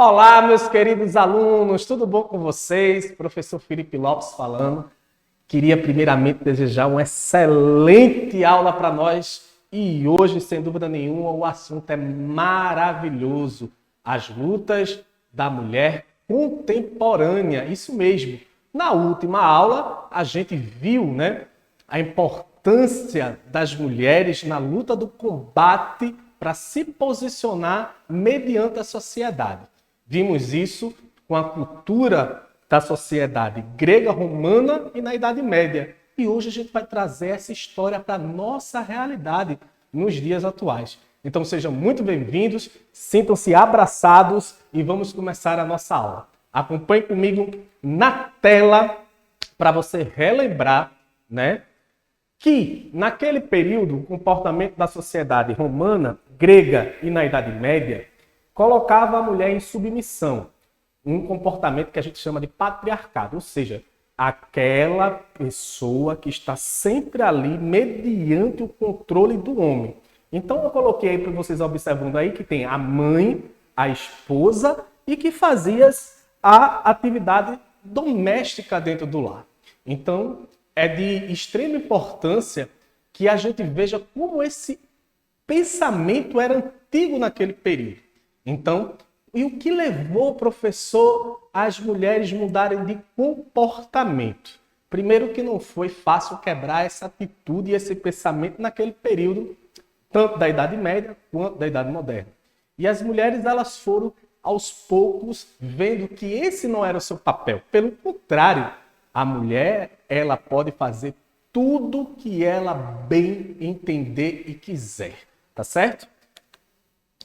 Olá, meus queridos alunos, tudo bom com vocês? Professor Felipe Lopes falando. Queria primeiramente desejar uma excelente aula para nós e hoje, sem dúvida nenhuma, o assunto é maravilhoso. As lutas da mulher contemporânea, isso mesmo. Na última aula, a gente viu, a importância das mulheres na luta do combate para se posicionar mediante a sociedade. Vimos isso com a cultura da sociedade grega, romana e na Idade Média. E hoje a gente vai trazer essa história para a nossa realidade nos dias atuais. Então sejam muito bem-vindos, sintam-se abraçados e vamos começar a nossa aula. Acompanhe comigo na tela para você relembrar, que naquele período o comportamento da sociedade romana, grega e na Idade Média colocava a mulher em submissão, um comportamento que a gente chama de patriarcado, ou seja, aquela pessoa que está sempre ali mediante o controle do homem. Então eu coloquei aí para vocês observando aí que tem a mãe, a esposa e que fazia a atividade doméstica dentro do lar. Então é de extrema importância que a gente veja como esse pensamento era antigo naquele período. Então, e o que levou, professor, as mulheres mudarem de comportamento? Primeiro que não foi fácil quebrar essa atitude e esse pensamento naquele período, tanto da Idade Média quanto da Idade Moderna. E as mulheres, elas foram, aos poucos, vendo que esse não era o seu papel. Pelo contrário, a mulher, ela pode fazer tudo que ela bem entender e quiser. Tá certo?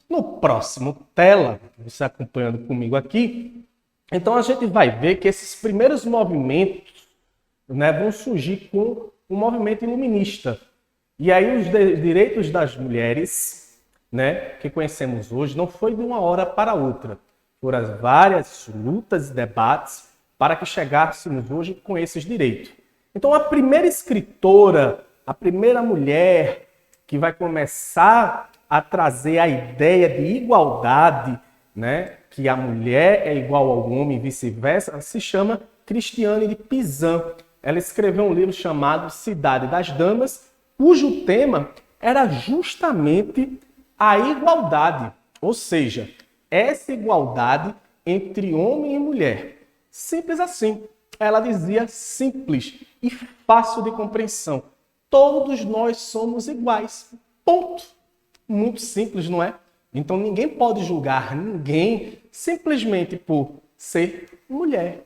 No próximo tela, você acompanhando comigo aqui, então a gente vai ver que esses primeiros movimentos vão surgir com o movimento iluminista. E aí os direitos das mulheres, que conhecemos hoje, não foi de uma hora para outra. Foram as várias lutas e debates para que chegássemos hoje com esses direitos. Então a primeira escritora, a primeira mulher que vai começar a trazer a ideia de igualdade, que a mulher é igual ao homem e vice-versa, se chama Cristiane de Pizan. Ela escreveu um livro chamado Cidade das Damas, cujo tema era justamente a igualdade, ou seja, essa igualdade entre homem e mulher. Simples assim. Ela dizia simples e fácil de compreensão. Todos nós somos iguais. Ponto. Muito simples, não é? Então ninguém pode julgar ninguém simplesmente por ser mulher.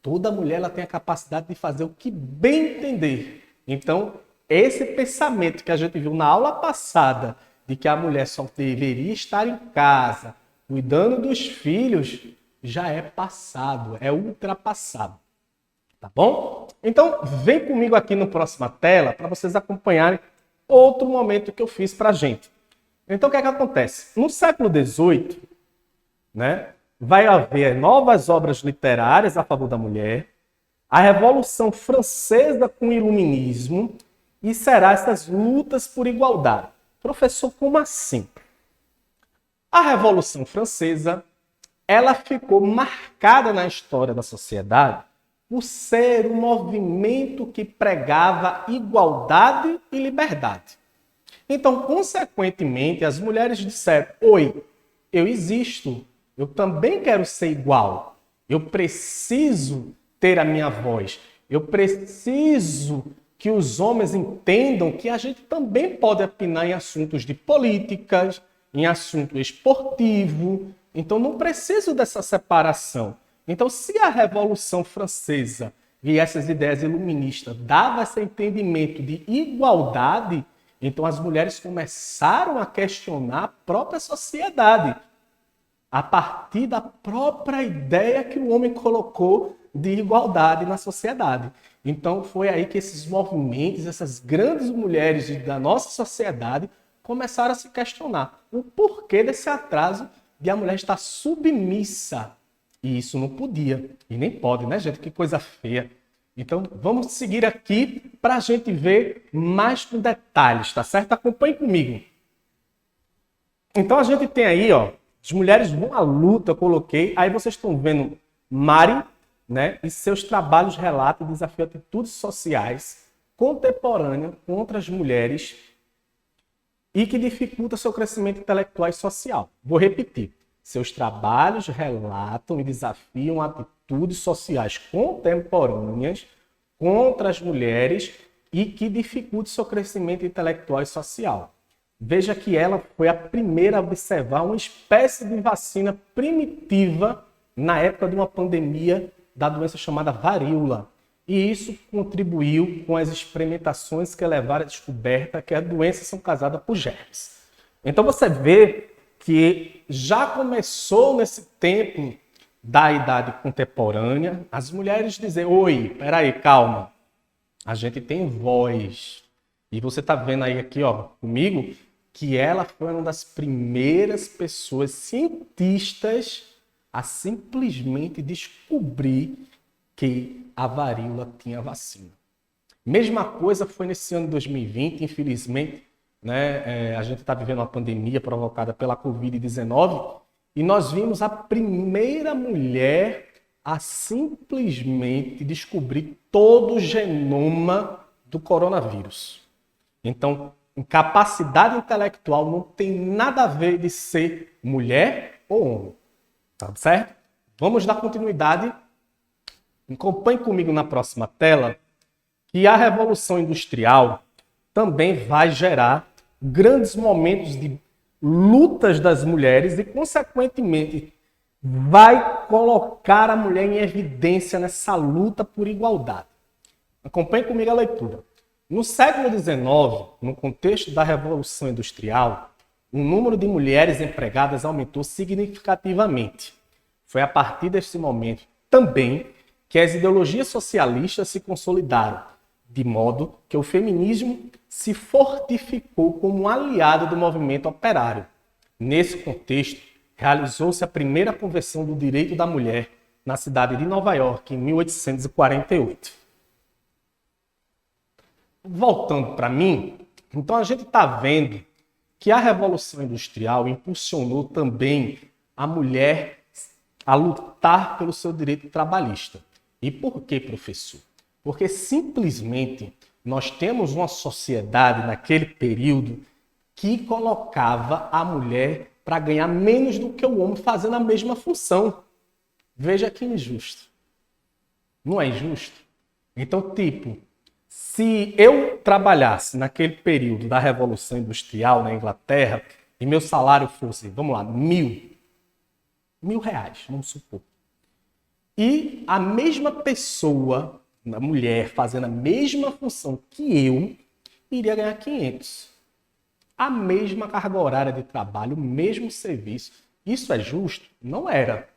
Toda mulher ela tem a capacidade de fazer o que bem entender. Então, esse pensamento que a gente viu na aula passada, de que a mulher só deveria estar em casa, cuidando dos filhos, já é passado, é ultrapassado. Tá bom? Então, vem comigo aqui na próxima tela para vocês acompanharem outro momento que eu fiz para a gente. Então, o que é que acontece? No século XVIII, vai haver novas obras literárias a favor da mulher, a Revolução Francesa com o Iluminismo e será essas lutas por igualdade. Professor, como assim? A Revolução Francesa, ela ficou marcada na história da sociedade por ser um movimento que pregava igualdade e liberdade. Então, consequentemente, as mulheres disseram: oi, eu existo, eu também quero ser igual, eu preciso ter a minha voz, eu preciso que os homens entendam que a gente também pode opinar em assuntos de políticas, em assunto esportivo, então não preciso dessa separação. Então, se a Revolução Francesa e essas ideias iluministas davam esse entendimento de igualdade, então as mulheres começaram a questionar a própria sociedade, a partir da própria ideia que o homem colocou de igualdade na sociedade. Então foi aí que esses movimentos, essas grandes mulheres da nossa sociedade começaram a se questionar o porquê desse atraso de a mulher estar submissa. E isso não podia, e nem pode, gente? Que coisa feia. Então, vamos seguir aqui para a gente ver mais com detalhes, tá certo? Acompanhe comigo. Então, a gente tem aí, As mulheres vão à luta, eu coloquei. Aí vocês estão vendo Mari, né, e seus trabalhos relatam e desafiam atitudes sociais contemporâneas contra as mulheres e que dificulta seu crescimento intelectual e social. Vou repetir. Seus trabalhos relatam e desafiam atitudes sociais contemporâneas contra as mulheres e que dificultam seu crescimento intelectual e social. Veja que ela foi a primeira a observar uma espécie de vacina primitiva na época de uma pandemia da doença chamada varíola. E isso contribuiu com as experimentações que levaram à descoberta que as doenças são causadas por germes. Então você vê que já começou nesse tempo da idade contemporânea as mulheres dizem: oi, peraí, calma, a gente tem voz. E você está vendo aí aqui, ó, comigo, que ela foi uma das primeiras pessoas cientistas a simplesmente descobrir que a varíola tinha vacina. Mesma coisa foi nesse ano de 2020, infelizmente, né? A gente está vivendo uma pandemia provocada pela Covid-19 e nós vimos a primeira mulher a simplesmente descobrir todo o genoma do coronavírus. Então, capacidade intelectual não tem nada a ver de ser mulher ou homem. Tá certo? Vamos dar continuidade. Acompanhe comigo na próxima tela que a Revolução Industrial também vai gerar grandes momentos de lutas das mulheres e, consequentemente, vai colocar a mulher em evidência nessa luta por igualdade. Acompanhe comigo a leitura. No século XIX, no contexto da Revolução Industrial, o número de mulheres empregadas aumentou significativamente. Foi a partir desse momento também que as ideologias socialistas se consolidaram, de modo que o feminismo se fortificou como um aliado do movimento operário. Nesse contexto, realizou-se a primeira convenção do direito da mulher na cidade de Nova York, em 1848. Voltando para mim, então a gente está vendo que a Revolução Industrial impulsionou também a mulher a lutar pelo seu direito trabalhista. E por que, professor? Porque simplesmente nós temos uma sociedade naquele período que colocava a mulher para ganhar menos do que o homem fazendo a mesma função. Veja que injusto. Não é injusto? Então, tipo, se eu trabalhasse naquele período da Revolução Industrial na Inglaterra e meu salário fosse, vamos lá, R$1.000, vamos supor. E a mesma pessoa, a mulher, fazendo a mesma função que eu, iria ganhar 500. A mesma carga horária de trabalho, o mesmo serviço. Isso é justo? Não era.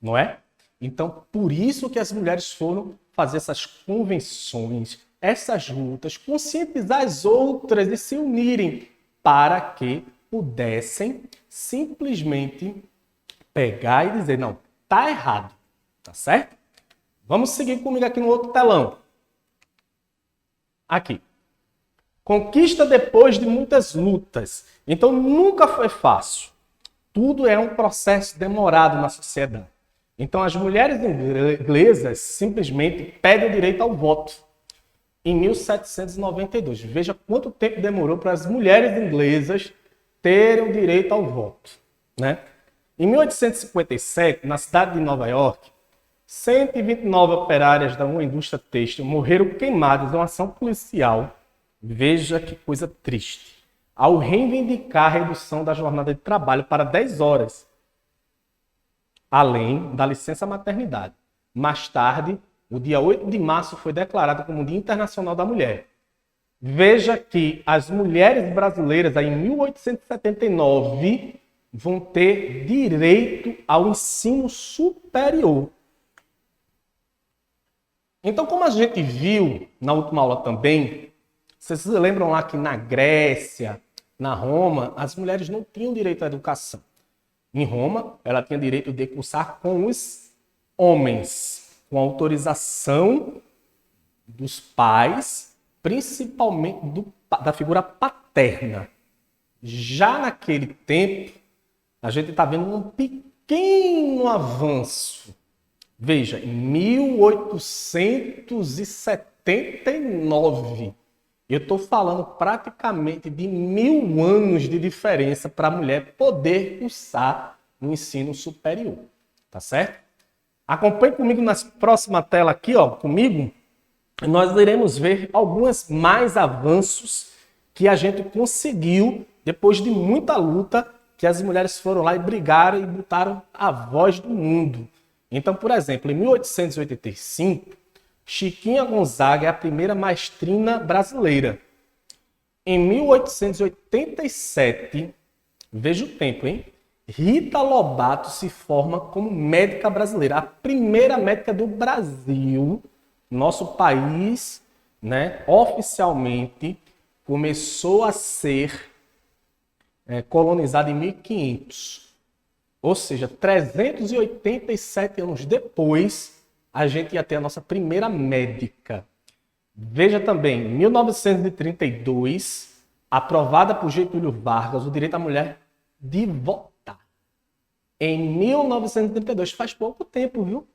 Não é? Então, por isso que as mulheres foram fazer essas convenções, essas lutas, conscientizar as outras e se unirem para que pudessem simplesmente pegar e dizer: não, tá errado, tá certo? Vamos seguir comigo aqui no outro telão. Aqui. Conquista depois de muitas lutas. Então, nunca foi fácil. Tudo é um processo demorado na sociedade. Então, as mulheres inglesas simplesmente pedem o direito ao voto em 1792. Veja quanto tempo demorou para as mulheres inglesas terem o direito ao voto, né? Em 1857, na cidade de Nova York, 129 operárias da uma indústria têxtil morreram queimadas em uma ação policial. Veja que coisa triste. Ao reivindicar a redução da jornada de trabalho para 10 horas, além da licença maternidade. Mais tarde, o dia 8 de março foi declarado como o Dia Internacional da Mulher. Veja que as mulheres brasileiras, aí, em 1879, vão ter direito ao ensino superior. Então, como a gente viu na última aula também, vocês se lembram lá que na Grécia, na Roma, as mulheres não tinham direito à educação. Em Roma, ela tinha direito de cursar com os homens, com autorização dos pais, principalmente da figura paterna. Já naquele tempo, a gente está vendo um pequeno avanço. Veja, em 1879, eu estou falando praticamente de 1000 anos de diferença para a mulher poder cursar o ensino superior, tá certo? Acompanhe comigo na próxima tela aqui, ó, comigo. Nós iremos ver alguns mais avanços que a gente conseguiu depois de muita luta, que as mulheres foram lá e brigaram e botaram a voz do mundo. Então, por exemplo, em 1885, Chiquinha Gonzaga é a primeira maestrina brasileira. Em 1887, veja o tempo, hein? Rita Lobato se forma como médica brasileira, a primeira médica do Brasil. Nosso país, né, oficialmente começou a ser colonizado em 1500. Ou seja, 387 anos depois, a gente ia ter a nossa primeira médica. Veja também, em 1932, aprovada por Getúlio Vargas, o direito da mulher de votar. Em 1932, faz pouco tempo, viu?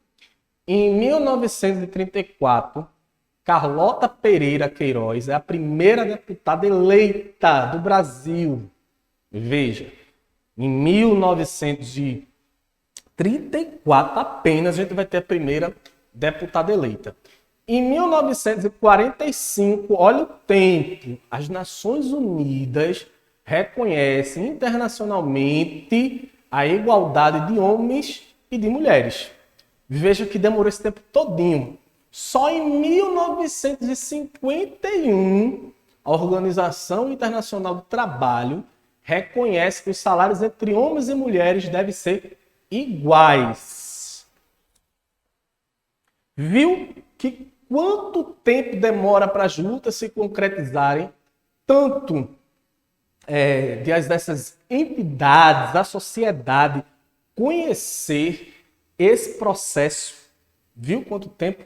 Em 1934, Carlota Pereira Queiroz é a primeira deputada eleita do Brasil. Veja, em 1934 apenas a gente vai ter a primeira deputada eleita. Em 1945, olha o tempo, as Nações Unidas reconhecem internacionalmente a igualdade de homens e de mulheres. Veja que demorou esse tempo todinho. Só em 1951, a Organização Internacional do Trabalho reconhece que os salários entre homens e mulheres devem ser iguais. Viu que quanto tempo demora para as lutas se concretizarem, tanto dessas entidades, da sociedade, conhecer esse processo? Viu quanto tempo?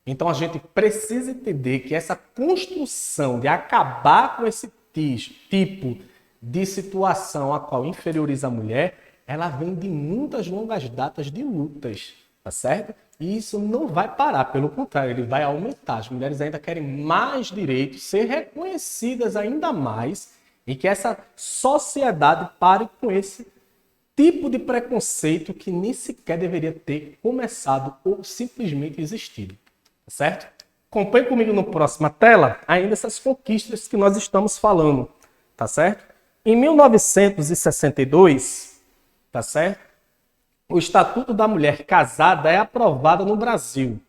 Então a gente precisa entender que essa construção de acabar com esse tipo de situação a qual inferioriza a mulher, ela vem de muitas longas datas de lutas, tá certo? E isso não vai parar, pelo contrário, ele vai aumentar. As mulheres ainda querem mais direitos, ser reconhecidas ainda mais, e que essa sociedade pare com esse tipo de preconceito que nem sequer deveria ter começado ou simplesmente existido, tá certo? Acompanhe comigo na próxima tela ainda essas conquistas que nós estamos falando, tá certo? Em 1962, tá certo? O Estatuto da Mulher Casada é aprovado no Brasil,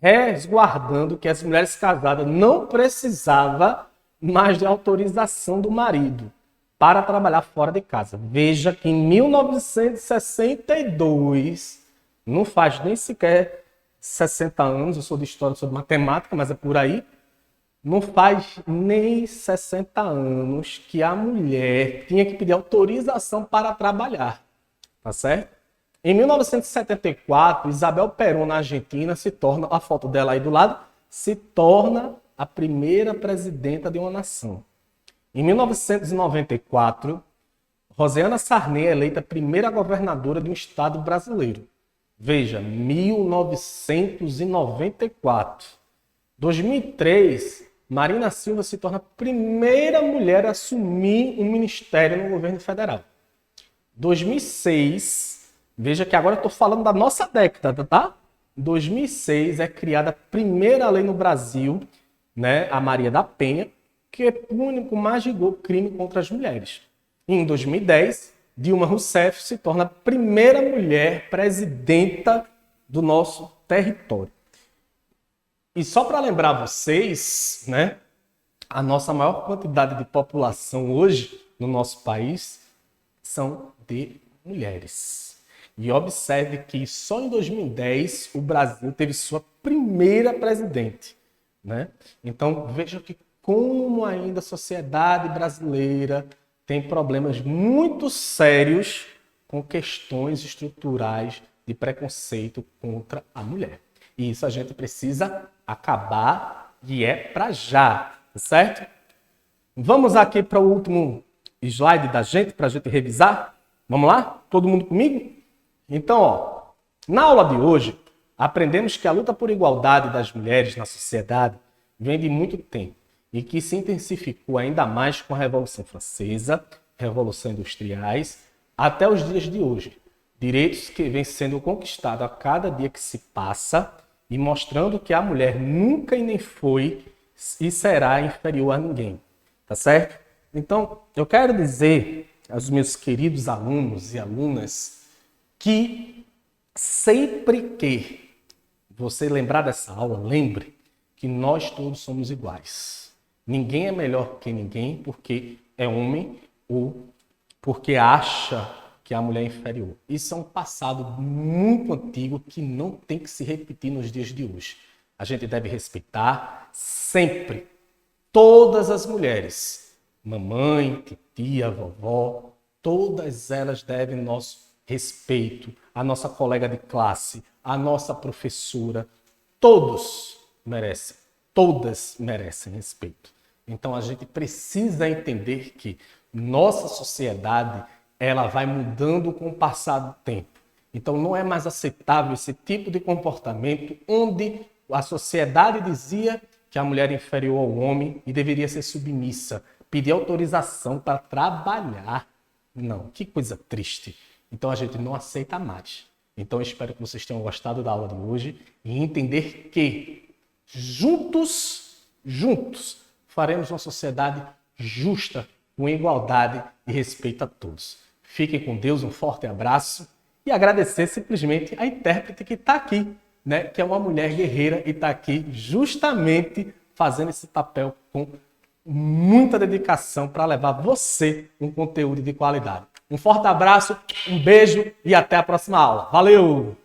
resguardando que as mulheres casadas não precisavam mais de autorização do marido para trabalhar fora de casa. Veja que em 1962, não faz nem sequer 60 anos, eu sou de história, sou de matemática, mas é por aí, não faz nem 60 anos que a mulher tinha que pedir autorização para trabalhar, tá certo? Em 1974, Isabel Perón, na Argentina, se torna, a foto dela aí do lado, se torna a primeira presidenta de uma nação. Em 1994, Rosiana Sarney é eleita a primeira governadora de um estado brasileiro. Veja, 1994. 2003, Marina Silva se torna a primeira mulher a assumir um ministério no governo federal. 2006, veja que agora eu estou falando da nossa década, tá? Em 2006 é criada a primeira lei no Brasil, né, a Maria da Penha, que pune com mais rigor crime contra as mulheres. E em 2010, Dilma Rousseff se torna a primeira mulher presidenta do nosso território. E só para lembrar vocês, né, a nossa maior quantidade de população hoje no nosso país são de mulheres. E observe que só em 2010 o Brasil teve sua primeira presidente, né? Então veja que como ainda a sociedade brasileira tem problemas muito sérios com questões estruturais de preconceito contra a mulher. E isso a gente precisa acabar e é para já, tá certo? Vamos aqui para o último slide da gente, para a gente revisar. Vamos lá? Todo mundo comigo? Então, ó, na aula de hoje, aprendemos que a luta por igualdade das mulheres na sociedade vem de muito tempo e que se intensificou ainda mais com a Revolução Francesa, Revolução Industriais, até os dias de hoje. Direitos que vêm sendo conquistados a cada dia que se passa e mostrando que a mulher nunca e nem foi e será inferior a ninguém. Tá certo? Então, eu quero dizer aos meus queridos alunos e alunas que sempre que você lembrar dessa aula, lembre que nós todos somos iguais. Ninguém é melhor que ninguém porque é homem ou porque acha que a mulher é inferior. Isso é um passado muito antigo que não tem que se repetir nos dias de hoje. A gente deve respeitar sempre todas as mulheres. Mamãe, titia, vovó, todas elas devem nosso respeito. A nossa colega de classe, a nossa professora, todas merecem respeito. Então a gente precisa entender que nossa sociedade ela vai mudando com o passar do tempo. Então não é mais aceitável esse tipo de comportamento onde a sociedade dizia que a mulher é inferior ao homem e deveria ser submissa, pedir autorização para trabalhar. Não, que coisa triste. Então a gente não aceita mais. Então eu espero que vocês tenham gostado da aula de hoje e entender que juntos, faremos uma sociedade justa, com igualdade e respeito a todos. Fiquem com Deus, um forte abraço e agradecer simplesmente a intérprete que está aqui, né? Que é uma mulher guerreira e está aqui justamente fazendo esse papel com muita dedicação para levar você um conteúdo de qualidade. Um forte abraço, um beijo e até a próxima aula. Valeu!